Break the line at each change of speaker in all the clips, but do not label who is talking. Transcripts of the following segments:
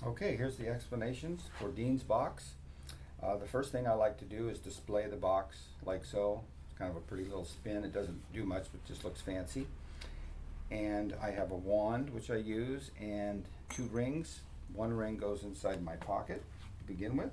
Okay, here's the explanations for Dean's box. The first thing I like to do is display the box like so. It's kind of a pretty little spin. It doesn't do much, but just looks fancy. And I have a wand which I use and 2 rings. One ring goes inside my pocket to begin with.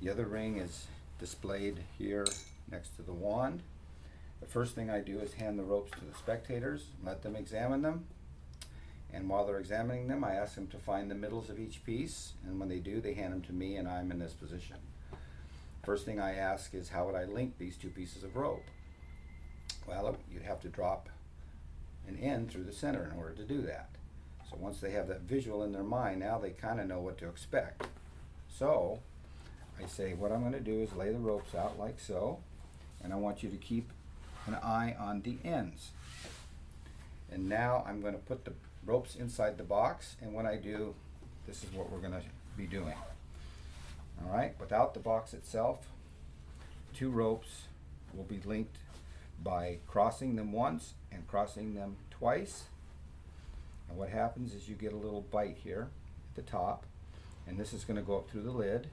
The other ring is displayed here next to the wand. The first thing I do is hand the ropes to the spectators, let them examine them. And while they're examining them, I ask them to find the middles of each piece, and when they do, they hand them to me and I'm in this position. First thing I ask is, how would I link these 2 pieces of rope? Well, you'd have to drop an end through the center in order to do that. So once they have that visual in their mind, now they kind of know what to expect. So I say, what I'm going to do is lay the ropes out like so, and I want you to keep an eye on the ends. And now I'm going to put the ropes inside the box, and when I do, this is what we're going to be doing. All right, without the box itself, 2 ropes will be linked by crossing them once and crossing them twice. And what happens is you get a little bite here at the top, and this is going to go up through the lid,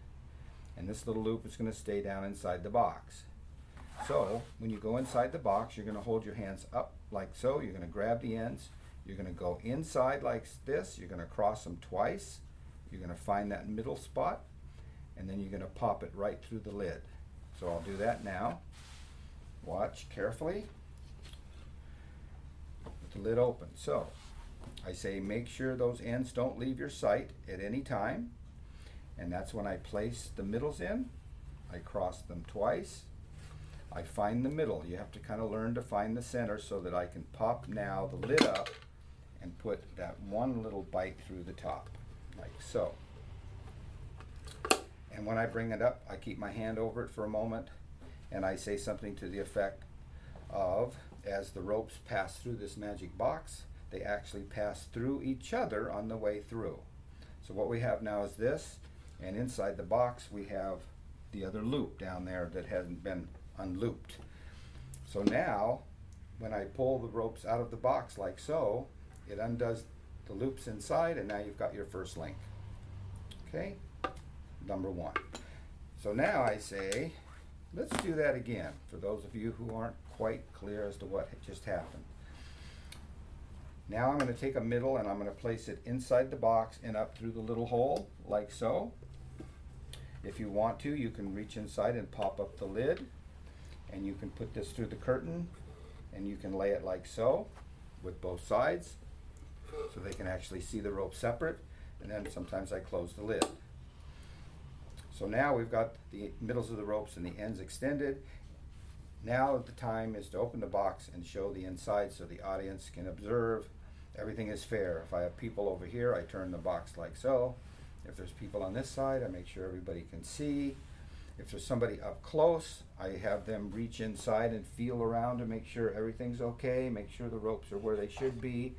and this little loop is going to stay down inside the box. So when you go inside the box, you're going to hold your hands up like so. You're going to grab the ends. You're going to go inside like this. You're going to cross them twice. You're going to find that middle spot, and then you're going to pop it right through the lid. So I'll do that now. Watch carefully with the lid open. So I say make sure those ends don't leave your sight at any time, and that's when I place the middles in. I cross them twice. I find the middle. You have to kind of learn to find the center so that I can pop now the lid up and put that one little bite through the top, like so. And when I bring it up, I keep my hand over it for a moment, and I say something to the effect of, as the ropes pass through this magic box, they actually pass through each other on the way through. So what we have now is this, and inside the box we have the other loop down there that hasn't been unlooped. So now, when I pull the ropes out of the box like so, it undoes the loops inside, and now you've got your first link. Okay, number 1. So now I say, let's do that again for those of you who aren't quite clear as to what just happened. Now I'm going to take a middle and I'm going to place it inside the box and up through the little hole like so. If you want to, you can reach inside and pop up the lid, and you can put this through the curtain, and you can lay it like so with both sides so they can actually see the rope separate, and then sometimes I close the lid. So now we've got the middles of the ropes and the ends extended. Now the time is to open the box and show the inside so the audience can observe. Everything is fair. If I have people over here, I turn the box like so. If there's people on this side, I make sure everybody can see. If there's somebody up close, I have them reach inside and feel around to make sure everything's okay, make sure the ropes are where they should be,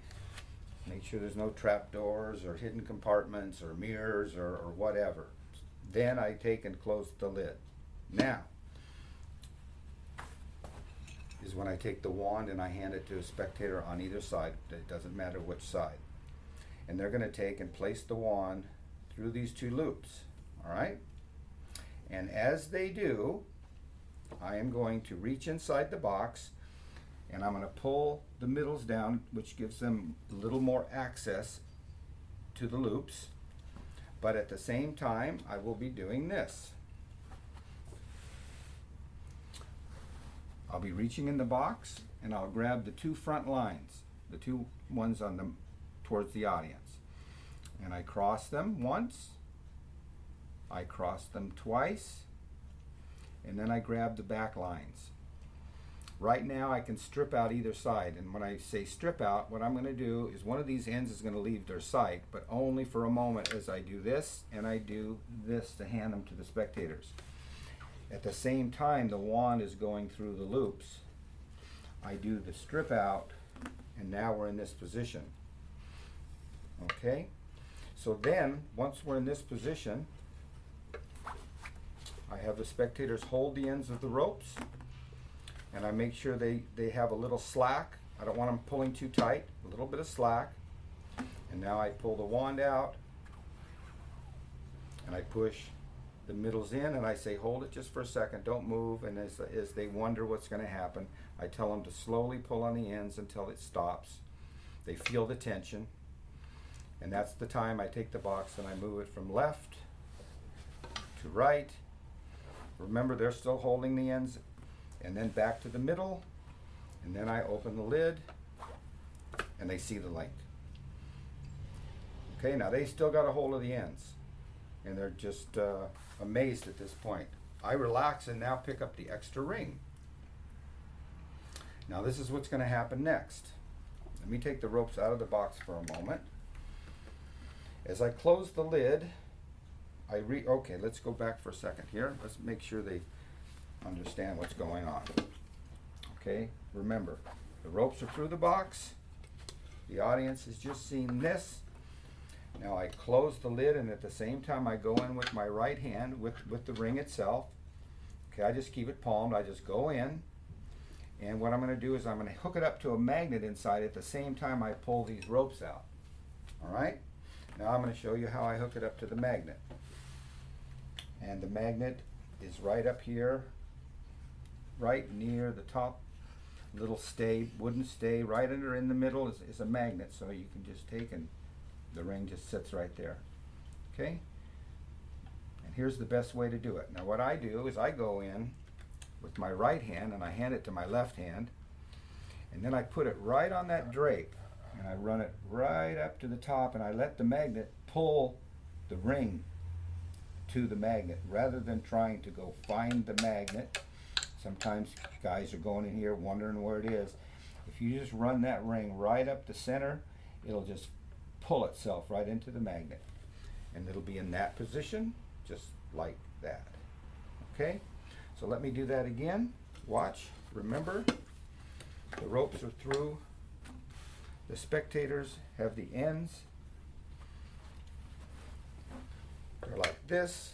make sure there's no trap doors or hidden compartments or mirrors or whatever. Then I take and close the lid. Now is when I take the wand and I hand it to a spectator on either side. It doesn't matter which side. And they're going to take and place the wand through these 2 loops. All right? And as they do, I am going to reach inside the box, and I'm going to pull the middles down, which gives them a little more access to the loops. But at the same time, I will be doing this. I'll be reaching in the box, and I'll grab the 2 front lines, the 2 ones on them towards the audience. And I cross them once, I cross them twice, and then I grab the back lines. Right now I can strip out either side, and when I say strip out, what I'm going to do is one of these ends is going to leave their sight, but only for a moment as I do this and I do this to hand them to the spectators. At the same time the wand is going through the loops, I do the strip out, and now we're in this position. Okay? So then, once we're in this position, I have the spectators hold the ends of the ropes, and I make sure they have a little slack. I don't want them pulling too tight, a little bit of slack. And now I pull the wand out, and I push the middles in, and I say, hold it just for a second, don't move. And as they wonder what's going to happen, I tell them to slowly pull on the ends until it stops. They feel the tension, and that's the time I take the box and I move it from left to right. Remember, they're still holding the ends, and then back to the middle, and then I open the lid and they see the link. Okay, now they still got a hold of the ends, and they're just amazed at this point. I relax and now pick up the extra ring. Now this is what's going to happen next. Let me take the ropes out of the box for a moment. As I close the lid, okay, let's go back for a second here. Let's make sure they understand what's going on. Okay, remember, the ropes are through the box. The audience has just seen this. Now I close the lid, and at the same time I go in with my right hand with the ring itself. Okay, I just keep it palmed. I just go in, and what I'm going to do is I'm going to hook it up to a magnet inside at the same time I pull these ropes out. All right? Now I'm going to show you how I hook it up to the magnet. And the magnet is right up here, right near the top little stay, wooden stay, right under in the middle is a magnet, so you can just take and the ring just sits right there. Okay? And here's the best way to do it. Now what I do is I go in with my right hand and I hand it to my left hand, and then I put it right on that drape, and I run it right up to the top, and I let the magnet pull the ring to the magnet rather than trying to go find the magnet. Sometimes guys are going in here wondering where it is. If you just run that ring right up the center, it'll just pull itself right into the magnet, and it'll be in that position just like that. Okay, so let me do that again. Watch. Remember, the ropes are through. The spectators have the ends. They're like this.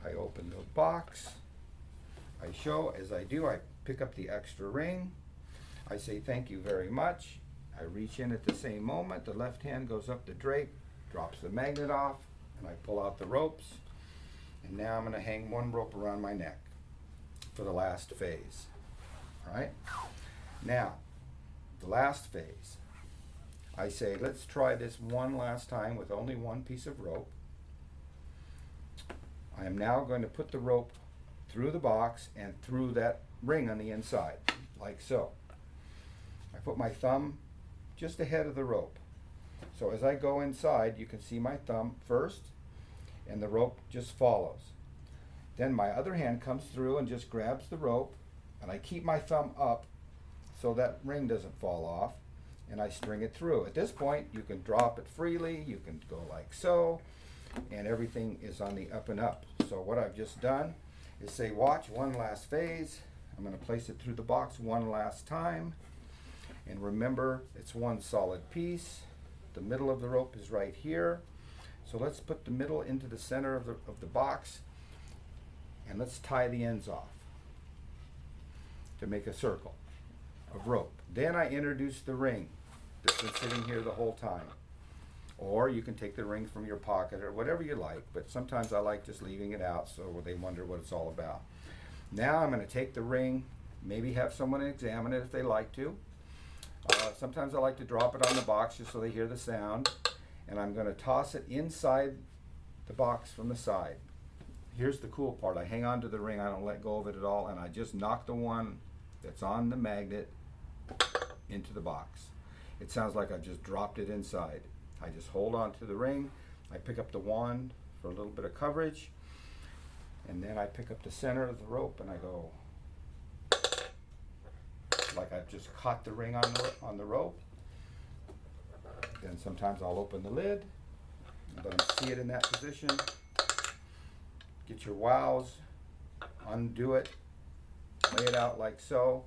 I open the box. I show, as I do, I pick up the extra ring. I say thank you very much. I reach in at the same moment. The left hand goes up the drape, drops the magnet off, and I pull out the ropes. And now I'm going to hang one rope around my neck for the last phase. All right? Now, the last phase. I say, let's try this one last time with only one piece of rope. I am now going to put the rope through the box and through that ring on the inside, like so. I put my thumb just ahead of the rope. So as I go inside, you can see my thumb first, and the rope just follows. Then my other hand comes through and just grabs the rope, and I keep my thumb up so that ring doesn't fall off, and I string it through. At this point, you can drop it freely, you can go like so, and everything is on the up and up. So what I've just done is say, watch, one last phase. I'm going to place it through the box one last time. And remember, it's one solid piece. The middle of the rope is right here. So let's put the middle into the center of the box, and let's tie the ends off to make a circle of rope. Then I introduce the ring that's been sitting here the whole time. Or you can take the ring from your pocket or whatever you like, but sometimes I like just leaving it out so they wonder what it's all about. Now I'm going to take the ring, maybe have someone examine it if they like to. Sometimes I like to drop it on the box just so they hear the sound, and I'm going to toss it inside the box from the side. Here's the cool part. I hang on to the ring, I don't let go of it at all, and I just knock the one that's on the magnet into the box. It sounds like I've just dropped it inside. I just hold on to the ring, I pick up the wand for a little bit of coverage, and then I pick up the center of the rope and I go like I've just caught the ring on the rope. Then sometimes I'll open the lid, let them see it in that position. Get your wows, undo it, lay it out like so,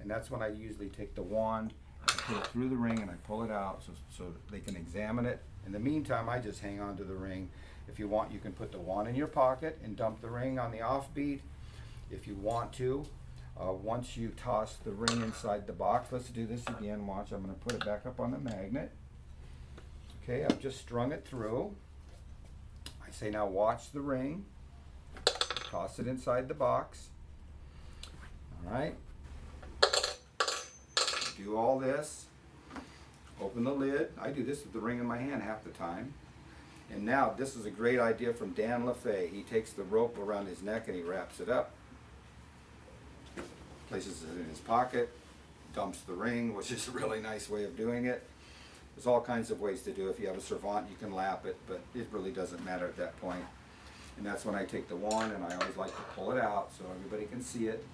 and that's when I usually take the wand, I put it through the ring and I pull it out so they can examine it. In the meantime, I just hang on to the ring. If you want, you can put the wand in your pocket and dump the ring on the offbeat. If you want to, once you toss the ring inside the box, let's do this again. Watch, I'm going to put it back up on the magnet. Okay, I've just strung it through. I say now watch the ring, toss it inside the box. All right, do all this, open the lid. I do this with the ring in my hand half the time. And now this is a great idea from Dan LaFay. He takes the rope around his neck and he wraps it up, places it in his pocket, dumps the ring, which is a really nice way of doing it. There's all kinds of ways to do it. If you have a servant, you can lap it, but it really doesn't matter at that point. And that's when I take the wand and I always like to pull it out so everybody can see it.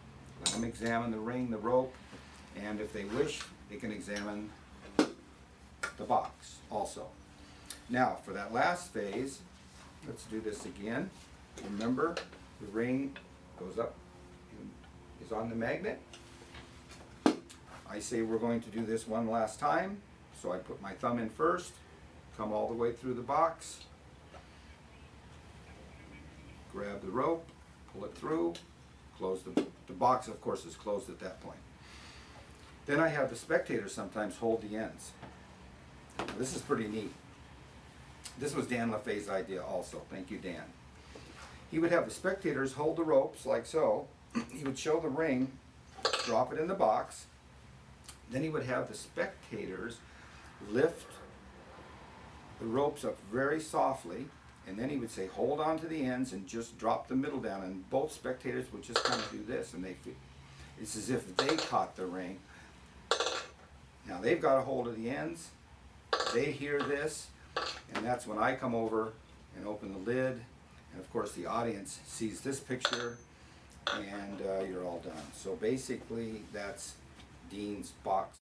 Let them examine the ring, the rope, and if they wish, they can examine the box also. Now, for that last phase, let's do this again. Remember, the ring goes up and is on the magnet. I say we're going to do this one last time. So I put my thumb in first, come all the way through the box, grab the rope, pull it through, close the box, of course, is closed at that point. Then I have the spectators sometimes hold the ends. Now, this is pretty neat. This was Dan LaFay's idea also. Thank you, Dan. He would have the spectators hold the ropes like so. He would show the ring, drop it in the box. Then he would have the spectators lift the ropes up very softly, and then he would say hold on to the ends and just drop the middle down, and both spectators would just kind of do this, and it's as if they caught the ring. Now they've got a hold of the ends, they hear this, and that's when I come over and open the lid, and of course the audience sees this picture, and you're all done. So basically that's Dean's box.